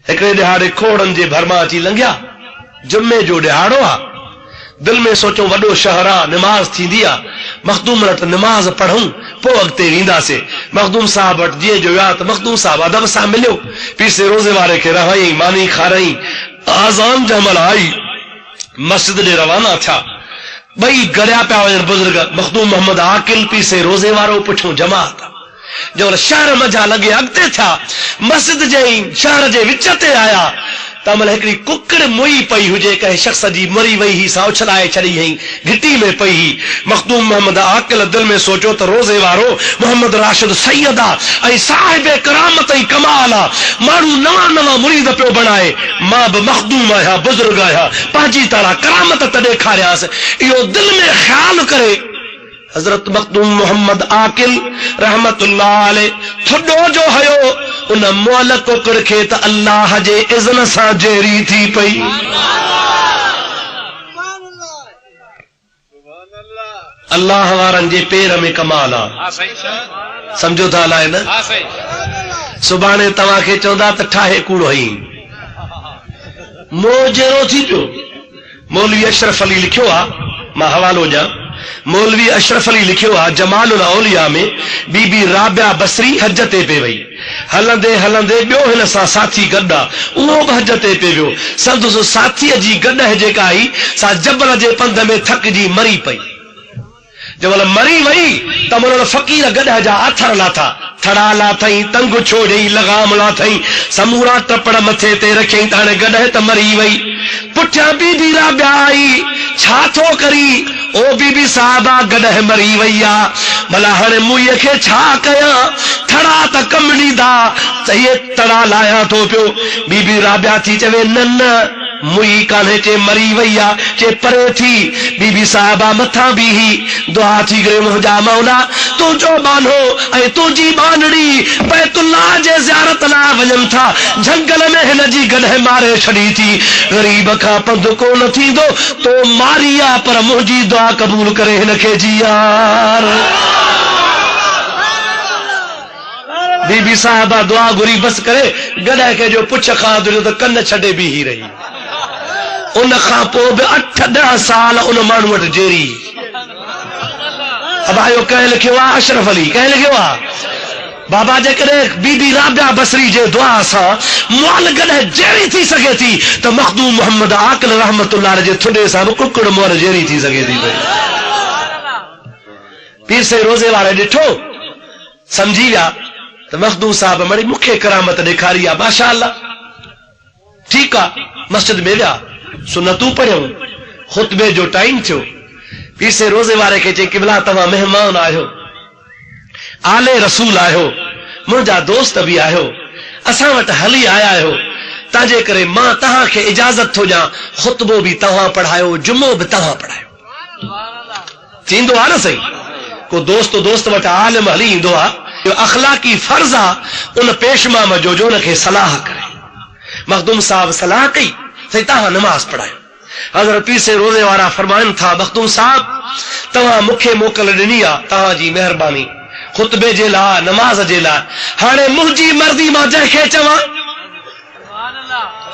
हिकिड़े ॾिहाड़े खोड़नि जे भरमा अची लंघिया, जुमे जो ॾिहाड़ो आहे, दिल में सोचो वॾो शहर आहे, निमाज़ थींदी आहे, मखदूम वटि निमाज़ पढ़ूं पोइ अॻिते वेंदासीं। मखदूम साहब वटि जीअं जो विया त मखदूम साहब अदब सां मिलियो, पीसे रोज़े वारे खे रहाई, मानी खाराई, आज़ान जमल आई, मस्जिद ॾे रवाना थिया। ॿई गड़िया पिया वञनि बुज़ुर्ग, मखदूम मोहम्मद आकिल पीसे रोज़े वारो, पुठियों जमात। जंहिंमहिल शहर मंझां लॻे अॻिते थिया, मस्जिद जे शहर जे विच ते आया, तंहिंमहिल हिकिड़ी कुकड़ मुई पई हुजे, कंहिं शख़्स जी मरी वई हुई, सा उछलाए छॾी हुई, घिटी में पई हुई। मखदूम मोहम्मद आकिल दिल में सोचियो त रोज़े वारो मोहम्मद राशिद सैयद आहे ऐं साहिब करामत ऐं कमाल आहे, माण्हू नवां नवां मुरीद पियो बणाए, मां बि मखदूम आहियां, बुज़ुर्ग आहियां, पंहिंजी तरह करामत त ॾेखारियांसि। इहो दिल में ख़्याल करे हज़रत मखदूम मोहम्मद आकिल रहमतुल्लाह अलैह थोड़ो जो हयो उन मुअल कुकड़ खे त अल्लाह जे इज़्न सां जेरी थी पई। अल्लाह वारनि जे पेर में कमाल आहे, सम्झो था अलाए न? सुभाणे तव्हांखे चवंदा त ठाहे कूड़ो हई, मोह जहिड़ो थी पियो। मौलवी अशरफ अली लिखियो आहे, मां हवालो ॾियां, मौलवी अशरफ अली लिखियो आहे जमालुल औलिया में, बीबी राबिया बसरी हज ते पे वई, हलंदे हलंदे ॿियो हिन सां साथी गॾु आहे, उहो बि हज ते पे वियो। संदसि साथीअ जी गॾ जेका आई सा जबल जे पंध में थकिजी मरी पई। जंहिंमहिल मरी वई त मन फ़क़ीर गॾ जा अथर लाथा, थड़ा लाथई, तंग छोड़ई, लगाम लाथई, समूरा टपड़ मथे ते रखियई त हाणे गॾ त मरी वई। पुठियां बीबी राबिया आई, छा थो करी? ओ बीबी साहबा गॾ मरी वई आहे, भला हाणे मुईअ खे छा कयां? थड़ा त कम ॾींदा, त इहे तड़ा लाया थो पियो। बीबी राबिया थी चवे न न मुई कान्हे, चे मरी वई आहे, चे परे थी। बीबी साहबा मथां बीही दुआ थी करे, मुंहिंजा मौला तुंहिंजो बानो ऐं तुंहिंजी बानड़ी बैतुल्लाह जे ज़ियारत लाइ वञनि था, झंगल में हिन जी गॾ मारे छॾी थी, ग़रीब खां पंधु कोन थींदो, तो मारी आहे पर मुंहिंजी दुआ क़बूल करे हिन खे जी यार। बीबी साहबा दुआ घुरी बस करे गॾ खे जो पुछ खां दुरियो त कन छॾे बीही रही। उन खां पोइ बि 8-10 साल उन माण्हू वटि जेरी। अब आयो कंहिं लिखियो आहे अशरफ अली, कंहिं लिखियो आहे बाबा जेकॾहिं बीबी राबिया बसरी जे दुआ सां मुअल गॾ जेरी थी सघे थी त मखदूम मोहम्मद आकिल रहमतुल्लाह जे थुॾे सां बि कुकड़ मुअल जेरी थी सघे थी पई। पीर से रोज़े वारे ॾिठो, सम्झी विया त मखदूम साहब मड़ी मूंखे करामत ॾेखारी आहे, माशाअल्लाह, ठीकु आहे। मस्जिद में विया, सुन्नतूं पढ़ियूं, खुतबे जो टाइम थियो। पीर से रोज़े वारे खे चई क़िबला तव्हां महिमान आहियो, आले रसूल आहियो, मुंहिंजा दोस्त बि आहियो, असां वटि हली आया आहियो, तंहिंजे करे मां तव्हांखे इजाज़त थो ॾियां, खुतबो बि तव्हां पढ़ायो, जुमो बि तव्हां पढ़ायो। थींदो आहे न सही, को दोस्त वटि आलिम हली ईंदो आहे, अखलाकी फर्ज़ आहे उन पेशमाम जो जो उनखे सलाह करे। मखदूम साहब सलाह कई, सही तव्हां नमाज़ पढ़ायो। हज़रत पीर से रोज़े वारा फरमाइनि था, मखदूम साहब तव्हां मूंखे मोकल ॾिनी आहे, तव्हांजी महिरबानी खुतबे जे लाइ, नमाज़ जे लाइ। हाणे मुंहिंजी मर्ज़ी मां जंहिंखे चवां,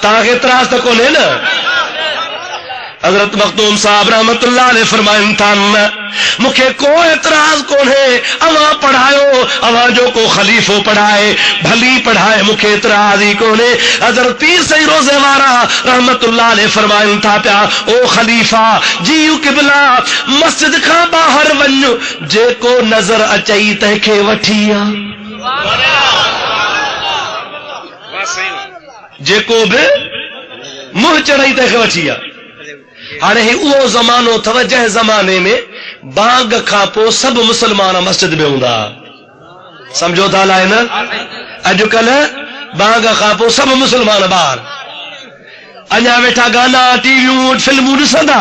तव्हांखे इतराज़ त कोन्हे न? हज़रत मखदूम साहब रहमतुल्लाह अलैह फरमाइनि था, मूंखे को एतराज़ कोन्हे, अवां पढ़ायो, अवां जो को खलीफ़ो पढ़ाए भली पढ़ाए, मूंखे एतराज़ ई कोन्हे। हज़रत पीर सही रोज़े वारा रहमतुल्लाह अलैह फरमाइनि था पिया, ओ खलीफ़ा जीउ क़िबला मस्जिद खां ॿाहिरि वञ, जेको नज़र अचई तंहिंखे वठी आ, जेको बि मुंहुं चढ़ई तंहिंखे वठी आ। हाणे ही उहो ज़मानो अथव जंहिं ज़माने में बाग खां पोइ सभु मुस्लमान मस्जिद में हूंदा, सम्झो था अलाए न? अॼुकल्ह बाग खां पोइ सभु मुस्लमान ॿाहिरि, اñا ویٹھا گانا ٹی ویوں فلموں ڏسندا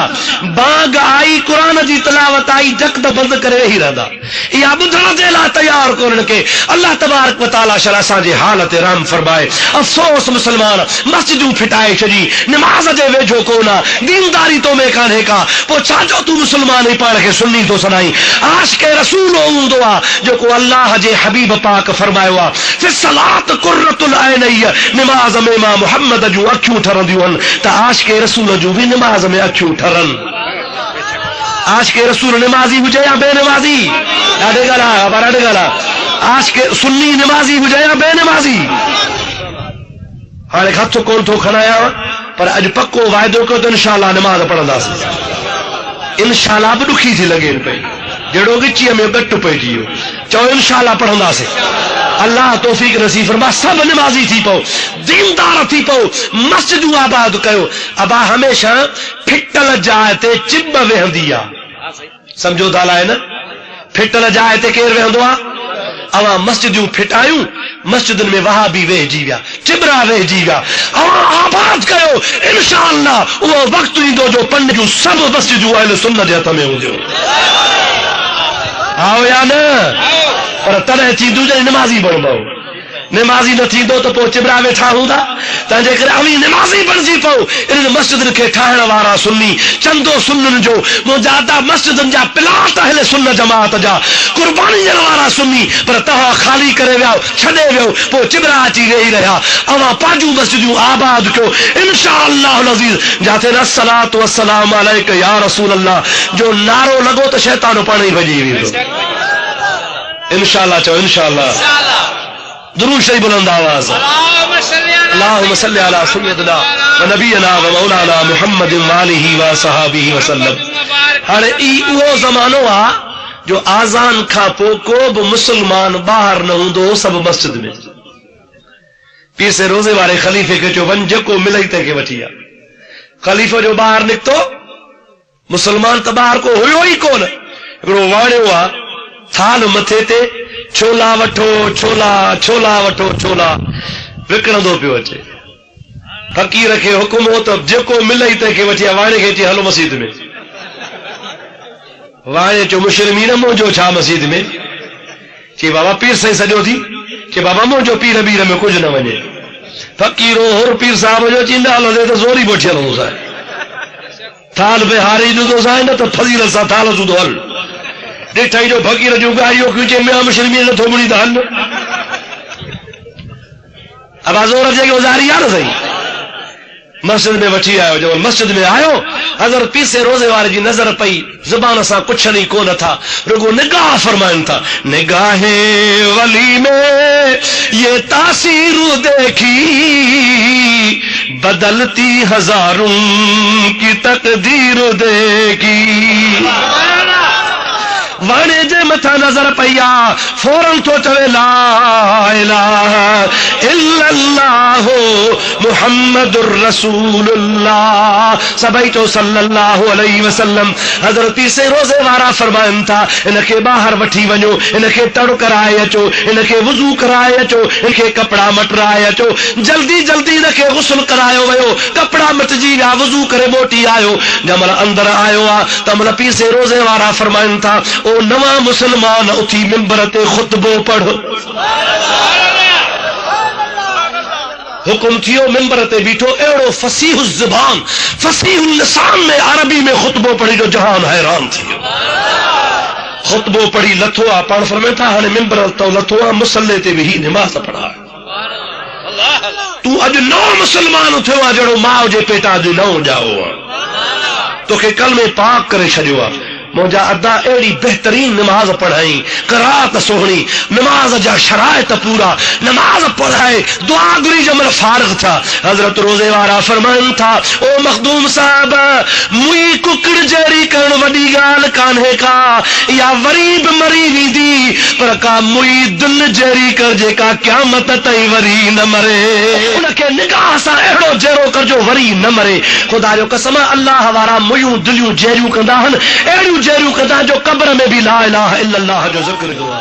بانگ آئی قرآن جی تلاوت آئی جک د بند کرے ہی رہندا یا ٻڌڻ جي لاءِ تيار کونن کے اللہ تبارک و تعالی شرع اسان جي حالت رحم فرمائے افسوس مسلمان مسجدوں پھٹائے چھجي نماز جي ويجھو کونا دینداری تو میں کانے کا پو چھا جو تو مسلمان ہی پاڑ کے سنی تو سنائی عاشق رسول ہوندو آ جو کو اللہ جے حبیب پاک فرمایا وا فی الصلاۃ قرۃ العین نماز میں ماں محمد جو اکھیوں ٹھرندیوں تا عاشق رسول جو بھی نماز میں اکھیوں ٹھرن عاشق رسول نمازی ہوجے یا بے نمازی ڈاڈے گالا عاشق سنی نمازی ہوجے یا بے نمازی ہاں ہاتھ کون تو کھڑایا پر اج پکو وعدو کو تو انشاءاللہ نماز پڑھندا سی انشاءاللہ اب دکھی تھی لگے پئی جڑو گچی میں گٹ پئی جیو چو انشاءاللہ پڑھندا سی اللہ توفیق نصیب فرما سب نمازی تھی پو دیندار تھی پو مسجدوں آباد کیو ابا ہمیشہ پھٹل جائے تے چب وہندی آ سمجھو دالا ہے نا پھٹل جائے تے کیر وہندو آ اواں مسجدوں پھٹایوں مسجدن میں وہابی وے جی ویا چبرا وے جی ویا اواں آباد کیو انشاءاللہ وہ وقت ہی دو جو پنڈ جو سب مسجدوں اہل سنت ہتھ میں ہوندو آؤ یا نا پر تنہیں تھی دوجے نمازی بنو نمازی نہ تھی دو تو پو چبرا ویٹھا ہوندا تنجے کرے اوی نمازی بنجی پو ان مسجد کے ٹھاہن وارا سنی چندو سنن جو مجادا مسجدن جا پلاٹ اہل سنت جماعت جا قربانی جن وارا سنی پر تہا خالی کرے ویاو چھڈے ویو پو چبرا اچی رہی رہیا اواں پاجو مسجدوں آباد کیو انشاءاللہ العزیز جاتے نا الصلاۃ والسلام علیک یا رسول اللہ جو نارو لگو تو شیطان پانی بجی ویندو انشاءاللہ چو انشاءاللہ درود شریف بلند آواز اللهم صل على سيدنا ونبينا ومولانا محمد وآلہ وصحابہ وسلم ہر ای وہ زمانو آ جو آزان کھا پو کو بھی مسلمان باہر نہ ہوں دو سب مسجد میں پیر سے روزے والے خلیفے کے جو ونج کو ملئی تے کے وٹیا خلیفہ جو باہر نکتو مسلمان تو باہر کو ہوئے ہی کون واڑے ہوا تھال متھے تے چھولا وٹھو چھولا چھولا وٹھو چھولا وکڑندو پیو اچے فقیر کے حکم ہو تو جيڪو ملئی تے کے وٹیا واڑے کے چي ہلو مسجد میں واڑے چو مسلمین مو جو چھا مسجد میں چي بابا پیر سے سجو تھی چي بابا مو جو پیر بیر میں کچھ نہ ونے فقیرو اور پیر صاحب جو چیندا ہلو دے تو زوری بوٹھیا نو سا تھال بے ہاری جو سا نہ تو فضیلت سا تھال جو ہل دیکھتا جو فقیر جو گاڑیوں کیوں چے میں مسلمین نہ تھوڑی دہن اب آزور جے گزاری یا نہ صحیح مسجد میں وٹھی آئے جو مسجد میں آئے حضرت پیر سے روزے والے جی نظر پئی زبان سا کچھ نہیں کو نہ تھا رگو نگاہ فرمائن تھا نگاہ ولی میں یہ تاثیر دیکھی بدلتی ہزاروں کی تقدیر دیکھی وانے جے متھا نظر پیا فوراً تو چوے لا الہ الا اللہ محمد الرسول اللہ سبھی تو صلی اللہ علیہ وسلم حضرت سے روزے وارا فرمائن تھا ان کے باہر وٹھی ونجو ان کے تڑ کرائے اچو ان کے وضو کرائے اچو ان کے کپڑا مٹرائے اچو جلدی جلدی ان کے غسل کرایو ویو کپڑا مٹجی ویا وضو کرے موٹی آیو جمل اندر آیو تمل پیر سے روزے وارا فرمائن تھا او نواں مسلمان اٹھی منبر تے خطبو پڑھ حکم تھیو منبر تے بیٹھو ایڑو فصیح الزبان فصیح اللسان میں عربی میں خطبو پڑھی جو جہان حیران تھی خطبو پڑھی لتھوا پڑھ فرمائے تھا ہنے منبر تو لتھوا مصلی تے بھی نماز پڑھا تو اج نو مسلمان تھوا جڑو ماں جے پیٹا جو نو جاؤ تو کہ کلمے پاک کرے چھڈیو موجا ادا ایڑی بہترین نماز پڑھائی قرات سوہنی نماز جا شرائط پورا نماز پڑھائے دعا گری جمل فارغ تھا حضرت روزے وارا فرمان تھا او مخدوم صاحب موئی ککڑ جیری کرن وڈی گال کانہے کا یا وریب مری وی دی پر کا موئی دل جیری کر جے کا قیامت تئی وری نہ مرے ان کے نگاہ سا ایڑو جیرو کر جو وری نہ مرے خدا جو قسم اللہ وارا مویوں دلیوں جیریوں کندا ہن ایڑیوں جیریوں کدا جو قبر میں بھی لا الہ الا اللہ جو ذکر کرو